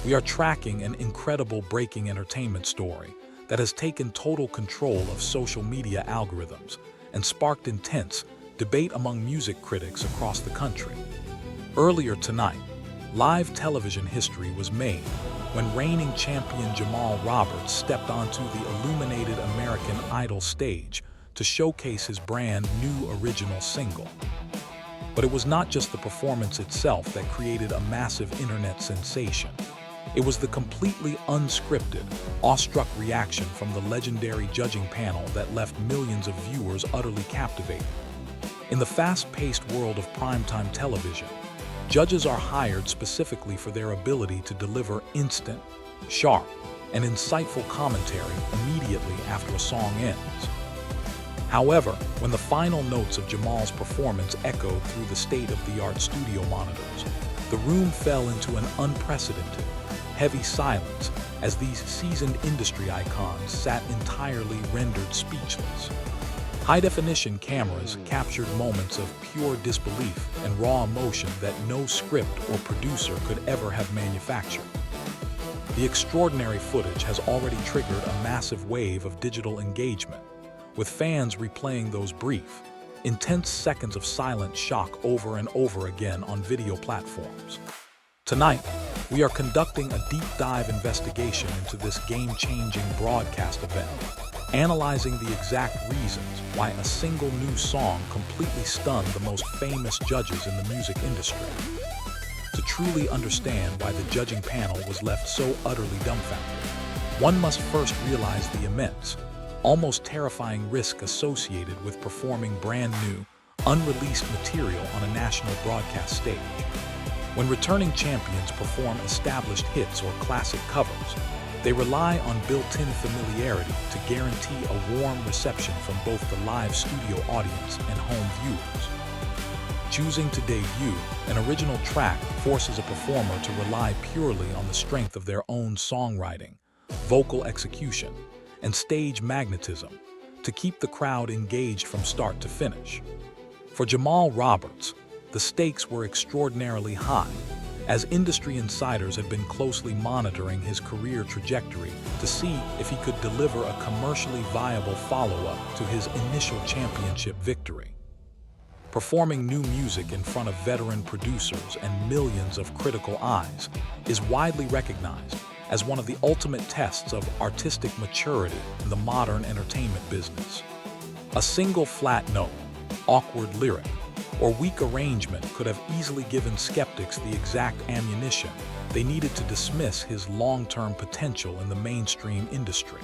We are tracking an incredible breaking entertainment story that has taken total control of social media algorithms and sparked intense debate among music critics across the country. Earlier tonight, live television history was made when reigning champion Jamal Roberts stepped onto the illuminated American Idol stage to showcase his brand new original single. But it was not just the performance itself that created a massive internet sensation. It was the completely unscripted, awestruck reaction from the legendary judging panel that left millions of viewers utterly captivated. In the fast-paced world of primetime television, judges are hired specifically for their ability to deliver instant, sharp, and insightful commentary immediately after a song ends. However, when the final notes of Jamal's performance echoed through the state-of-the-art studio monitors, the room fell into an unprecedented, heavy silence as these seasoned industry icons sat entirely rendered speechless. High-definition cameras captured moments of pure disbelief and raw emotion that no script or producer could ever have manufactured. The extraordinary footage has already triggered a massive wave of digital engagement, with fans replaying those brief, intense seconds of silent shock over and over again on video platforms. Tonight, we are conducting a deep dive investigation into this game-changing broadcast event, analyzing the exact reasons why a single new song completely stunned the most famous judges in the music industry. To truly understand why the judging panel was left so utterly dumbfounded, one must first realize the immense, almost terrifying risk associated with performing brand new, unreleased material on a national broadcast stage. When returning champions perform established hits or classic covers, they rely on built-in familiarity to guarantee a warm reception from both the live studio audience and home viewers. Choosing to debut an original track forces a performer to rely purely on the strength of their own songwriting, vocal execution, and stage magnetism to keep the crowd engaged from start to finish. For Jamal Roberts, the stakes were extraordinarily high, as industry insiders had been closely monitoring his career trajectory to see if he could deliver a commercially viable follow-up to his initial championship victory. Performing new music in front of veteran producers and millions of critical eyes is widely recognized as one of the ultimate tests of artistic maturity in the modern entertainment business. A single flat note, awkward lyric, or weak arrangement could have easily given skeptics the exact ammunition they needed to dismiss his long-term potential in the mainstream industry.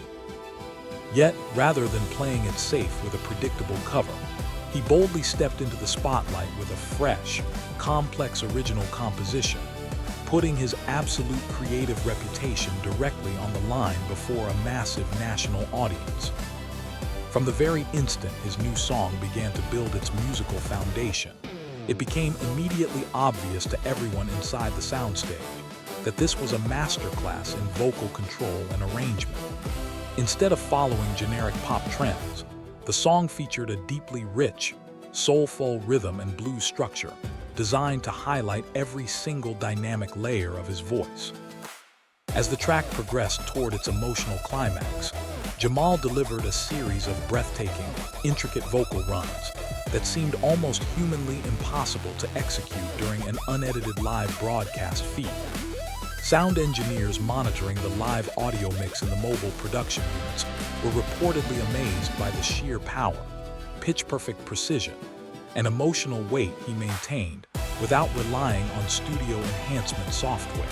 Yet, rather than playing it safe with a predictable cover, he boldly stepped into the spotlight with a fresh, complex original composition, putting his absolute creative reputation directly on the line before a massive national audience. From the very instant his new song began to build its musical foundation, it became immediately obvious to everyone inside the soundstage that this was a masterclass in vocal control and arrangement. Instead of following generic pop trends, the song featured a deeply rich, soulful rhythm and blues structure designed to highlight every single dynamic layer of his voice. As the track progressed toward its emotional climax, Jamal delivered a series of breathtaking, intricate vocal runs that seemed almost humanly impossible to execute during an unedited live broadcast feed. Sound engineers monitoring the live audio mix in the mobile production units were reportedly amazed by the sheer power, pitch-perfect precision, and emotional weight he maintained without relying on studio enhancement software.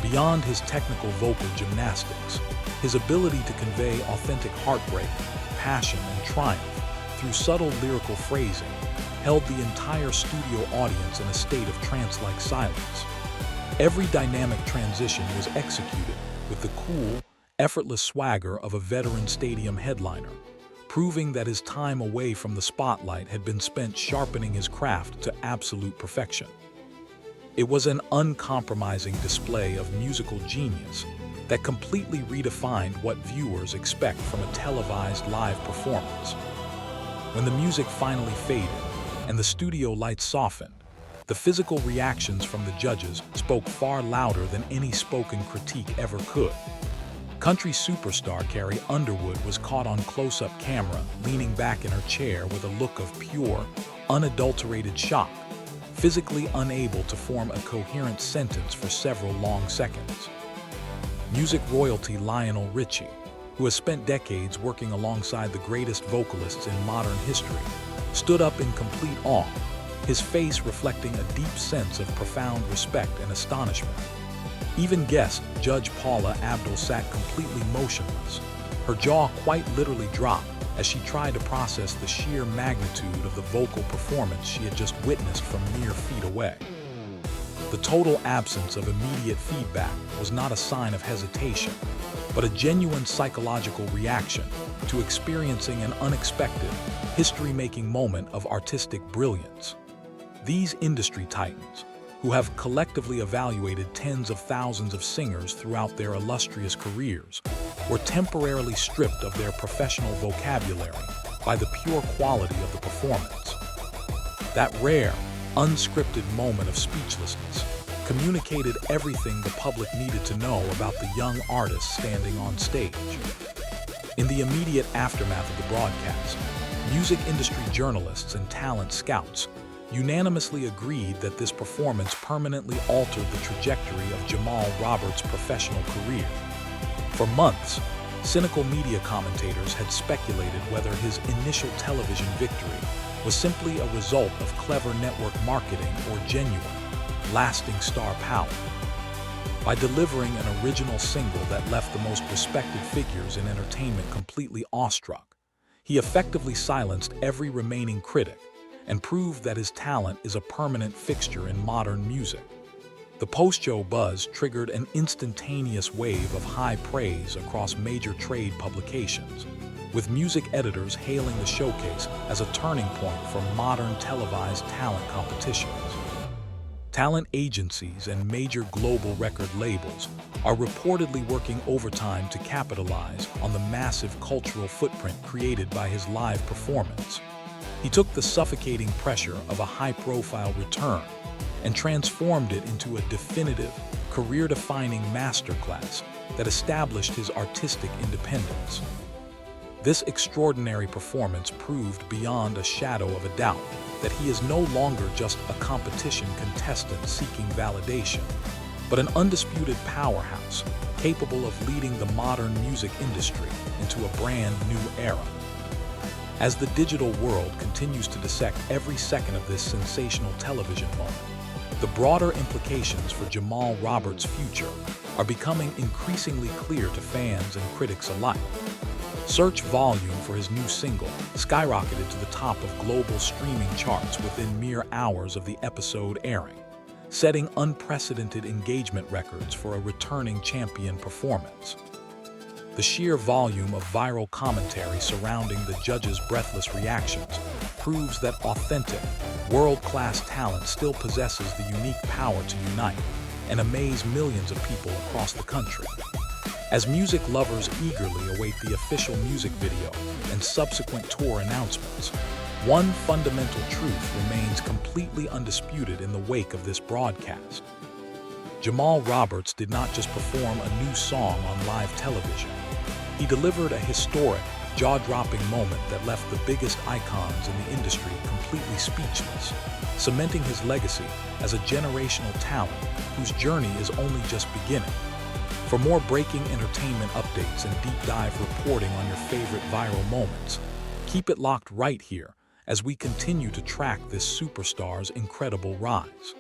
Beyond his technical vocal gymnastics, his ability to convey authentic heartbreak, passion, and triumph through subtle lyrical phrasing held the entire studio audience in a state of trance-like silence. Every dynamic transition was executed with the cool, effortless swagger of a veteran stadium headliner, proving that his time away from the spotlight had been spent sharpening his craft to absolute perfection. It was an uncompromising display of musical genius that completely redefined what viewers expect from a televised live performance. When the music finally faded and the studio lights softened, The physical reactions from the judges spoke far louder than any spoken critique ever could. Country superstar Carrie Underwood was caught on close-up camera, leaning back in her chair with a look of pure, unadulterated shock, physically unable to form a coherent sentence for several long seconds. Music royalty Lionel Richie, who has spent decades working alongside the greatest vocalists in modern history, stood up in complete awe, his face reflecting a deep sense of profound respect and astonishment. Even guest Judge Paula Abdul sat completely motionless. Her jaw quite literally dropped as she tried to process the sheer magnitude of the vocal performance she had just witnessed from mere feet away. The total absence of immediate feedback was not a sign of hesitation, but a genuine psychological reaction to experiencing an unexpected, history-making moment of artistic brilliance. These industry titans, who have collectively evaluated tens of thousands of singers throughout their illustrious careers, were temporarily stripped of their professional vocabulary by the pure quality of the performance. That rare, unscripted moment of speechlessness communicated everything the public needed to know about the young artist standing on stage. In the immediate aftermath of the broadcast, music industry journalists and talent scouts unanimously agreed that this performance permanently altered the trajectory of Jamal Roberts' professional career. For months, cynical media commentators had speculated whether his initial television victory was simply a result of clever network marketing or genuine, lasting star power. By delivering an original single that left the most respected figures in entertainment completely awestruck, he effectively silenced every remaining critic and proved that his talent is a permanent fixture in modern music. The post-show buzz triggered an instantaneous wave of high praise across major trade publications, with music editors hailing the showcase as a turning point for modern televised talent competitions. Talent agencies and major global record labels are reportedly working overtime to capitalize on the massive cultural footprint created by his live performance. He took the suffocating pressure of a high-profile return and transformed it into a definitive, career-defining masterclass that established his artistic independence. This extraordinary performance proved beyond a shadow of a doubt that he is no longer just a competition contestant seeking validation, but an undisputed powerhouse capable of leading the modern music industry into a brand new era. As the digital world continues to dissect every second of this sensational television moment, the broader implications for Jamal Roberts' future are becoming increasingly clear to fans and critics alike. Search volume for his new single skyrocketed to the top of global streaming charts within mere hours of the episode airing, setting unprecedented engagement records for a returning champion performance. The sheer volume of viral commentary surrounding the judges' breathless reactions proves that authentic, world-class talent still possesses the unique power to unite and amaze millions of people across the country. As music lovers eagerly await the official music video and subsequent tour announcements, one fundamental truth remains completely undisputed in the wake of this broadcast. Jamal Roberts did not just perform a new song on live television. He delivered a historic, jaw-dropping moment that left the biggest icons in the industry completely speechless, cementing his legacy as a generational talent whose journey is only just beginning. For more breaking entertainment updates and deep dive reporting on your favorite viral moments, keep it locked right here as we continue to track this superstar's incredible rise.